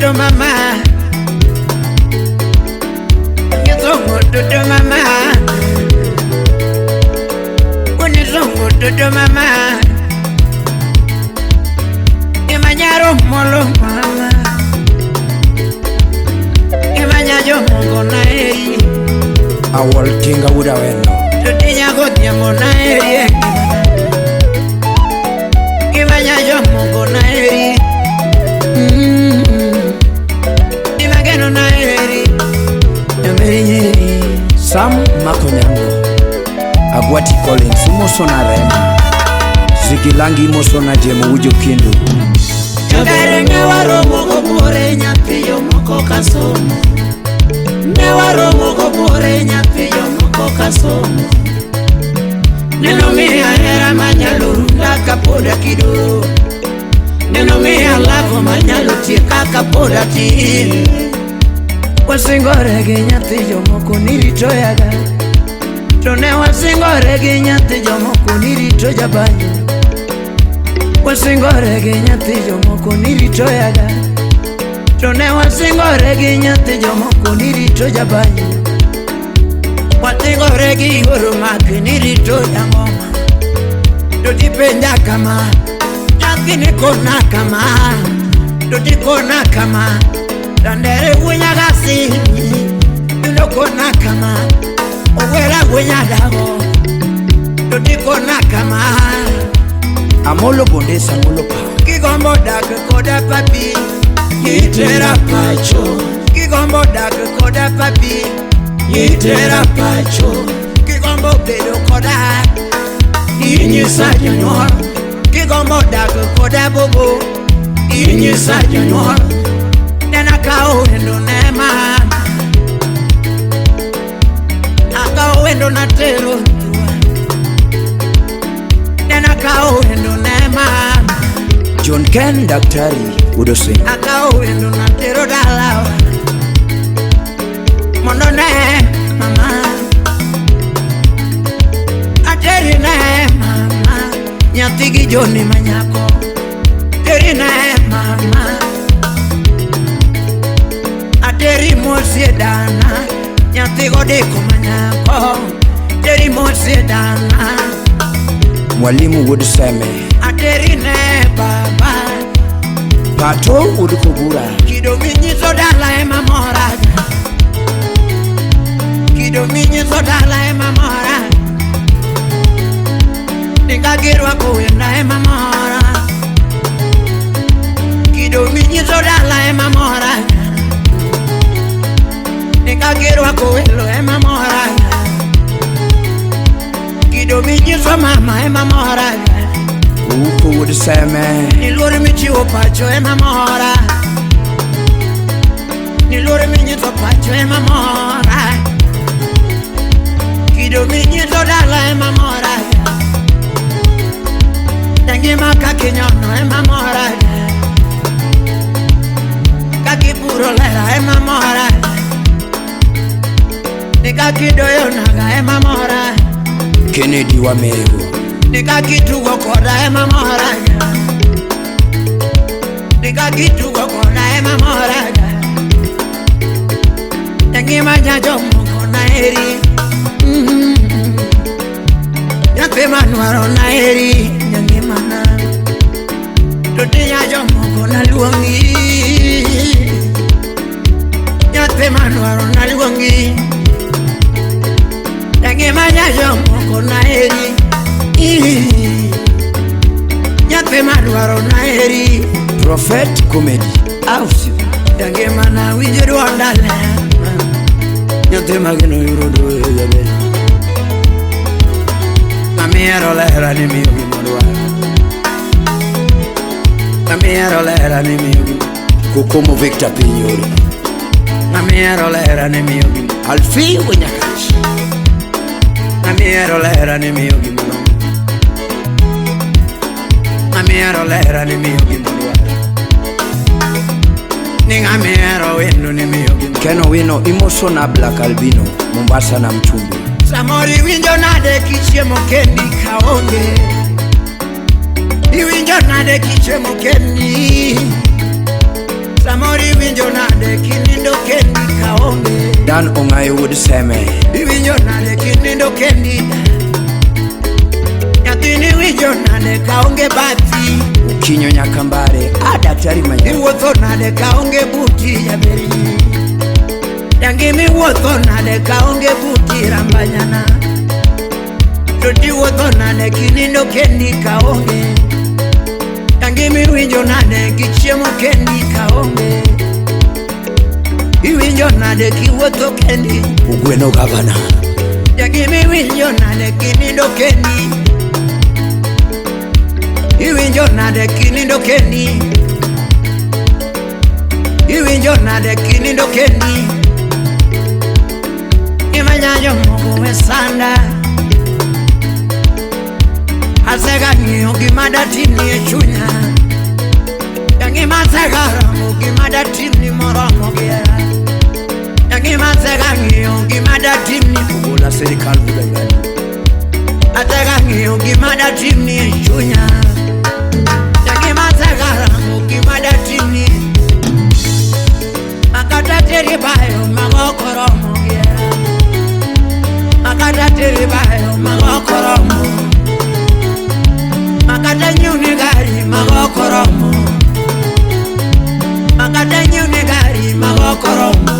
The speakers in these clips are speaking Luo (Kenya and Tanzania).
dodo mama. Zongo dodo mama. Kuni zongo dodo mama. Imanyaro molo mama. Imanyajo mongo na eri. Awol kinga wuda weno. Dodinya godia mona eri. Imanyajo mongo na eri. Imageno na eri. Sam Makonyango Agwati Collins Mosona Rema Zigilangi Mosona Jemu Ujo Kindu Jogare ngewaro mogo bore nyapiyo moko kasomo. Ngewaro mogo bore nyapiyo moko kasomo. Neno miya hera manyalo runda kapoda kido. Neno miya lavo manyalo tieka kapoda ti. Wasingore gi nyathi jomoko nirito yaga. To ne wasingore gi nyathi jomoko nirito jabanyo. Wasingore gi nyathi jomoko nirito yaga. To ne wasingore gi nyathi jomoko nirito jabanyo. Wasingore gi yoro mak nirito jangoma. To dipenja kama nyathi ni kona kama. To dikona kama Dandere wunya gasi Iloko nakama Owera wunya dago Dodiko nakama Amolo bondesa molo pa Kigombo dago koda papi Yitera pacho Kigombo dago koda papi Yitera pacho Kigombo bedo koda Inyisa janyol Kigombo dago koda bobo Inyisa janyol Nakao endo nema Nakao endo na tero Nakao endo nema John Ken Daktari Udose Nakao endo na tero dalawa Mondo ne mama Ateri ne mama Nyatigi Joni manyako Teri ne mama Teri mosie dana Nyanti godeko manyako Teri mosie dana Mwalimu Wuduseme Ateri ne baba Pato Udukubura Kido minyizo dala ema moraja Kido minyizo dala ema moraja Nikagirwa kuwenda ema mora Kido minyizo dala ema moraja Nikagirwa kuwelo ema moraga Kido minyizo mama ema moraga Uko Wuduseme Niluri michiwo pacho ema mora Niluri minyizo pacho ema mora Kido minyizo dala ema moraga Tangima kakinyono ema moraga Kakipuro lera ema moraga Nika kidoyo naga ema mora Kennedy wa Meru Nika kitugo koda ema mora Nika kitugo koda ema mora Tengi majajo moko na eri Nyate manuaro na eri Nyangi mana Tuti nyajo moko na luongi Nyate manuaro na luongi Tangi majajo moko na eri Nyate manuaro na eri Prophet Comedy Ausi Tangi mana wijiru ondale Nyate magino yurudu yabe Namiero lehera ni miyo gimodwa Namiero lehera ni miyo gimodwa Kukumu Victor Pinyori Namiero lehera ni miyo gimodwa Alfi Wenyakachi Namiero lehera ni miyo gimodwa Namiero lehera ni miyo gimodwa Ningamiero wendo ni miyo gimodwa Keno wino imoso na Black Albino Mombasa na Mchumbi Samori winjo nade kichiemo kendi kaonge Iwinjo nade kichiemo kendi Samori winjo nade kinindo kendi kaonge. Dan Ongayo would seme. Winjo nade kinindo kendi. Nyatini winjo nade kaonge bati. Ukinyo nyakambare daktari manya. Iwotho nade kaonge buti ya beri. Yangimi wotho nade kaonge buti rambanyana. Toti wotho nade kinindo kendi kaonge. Yangimi winjo nade kichiemo kendi kaonge. Iwinjo nade kiwotho kendi. Ugweno gavana. Yangimi winjo nade kinindo kendi. Iwinjo nade kinindo kendi. Iwinjo nade kinindo kendi. Imanyanyo mogo wesanda. Asega ngiyo gimada tini echunya. Yangi masega ramu gimada tini moromo gea. Yangi masega ngiyo gimada tini Kubola serikali budangani. Asega ngiyo gimada tini echunya. Yangi masega ramu gimada tini. Makata teri bayo magokoromo gea. Makata teri bayo magokoromo. Makata nyuni gari magokoromo. Makata nyuni gari magokoromo.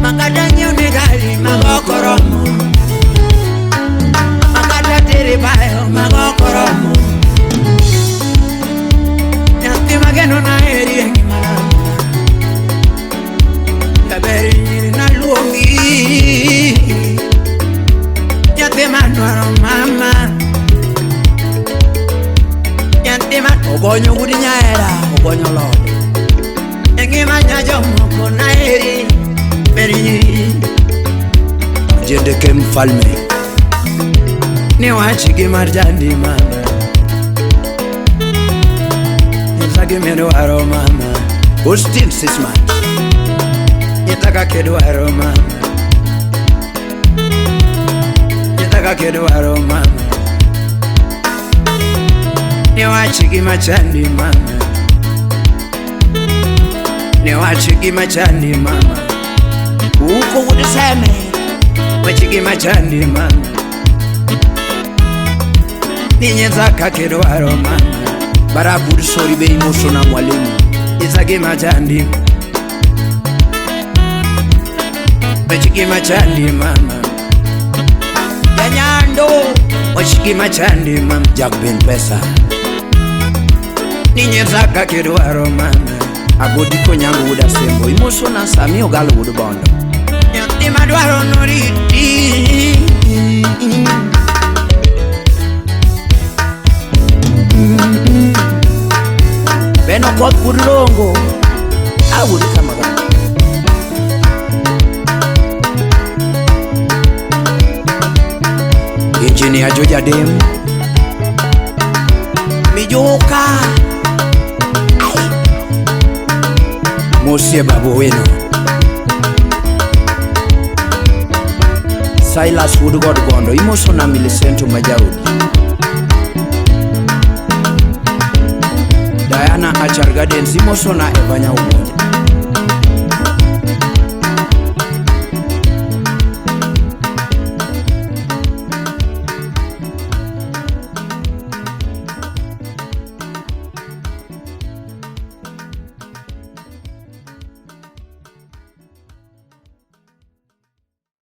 Makata nyuni gari magokoromo. Makata tiri bayo magokoromo. Nyati mageno na eri yengi malama. Kaberi nyiri na luongi. Nyati manuaro mama. Ogonyo gudi nyaera, ogonyo lode. Engima nyajo moko na eri beri. Jende ke mfalme. Ni wachigi marjandi mama. Nisagi medwaro mama. Austin Sisman. Nitaka kedwaro mama. Nitaka kedwaro mama. Ni wachigi machandi mama. Ni wachigi machandi mama. Uko would seme. Wachigi machandi mama. Ninyezaka kedwaro mama. Barabudi sori be imoso na mwalimu. Isagi machandi. Wachigi machandi mama. Yanyando. Wachigi machandi mama. Jack Ben Pesa. Ninyezaka kedwaro mama. Agodiko nyango would asembo. Imoso na sami ogalo would bondo. Yanti madwaro noriti. Beno kot budlongo. Awudi kamaga. Engineer Joja Dem. Mijoka. Mosie Babu Weno. Silas Woodgod Gondo. Imoso na Milicento Majaudi. Diana Achar Gardens. Imoso na Evanya Umoja.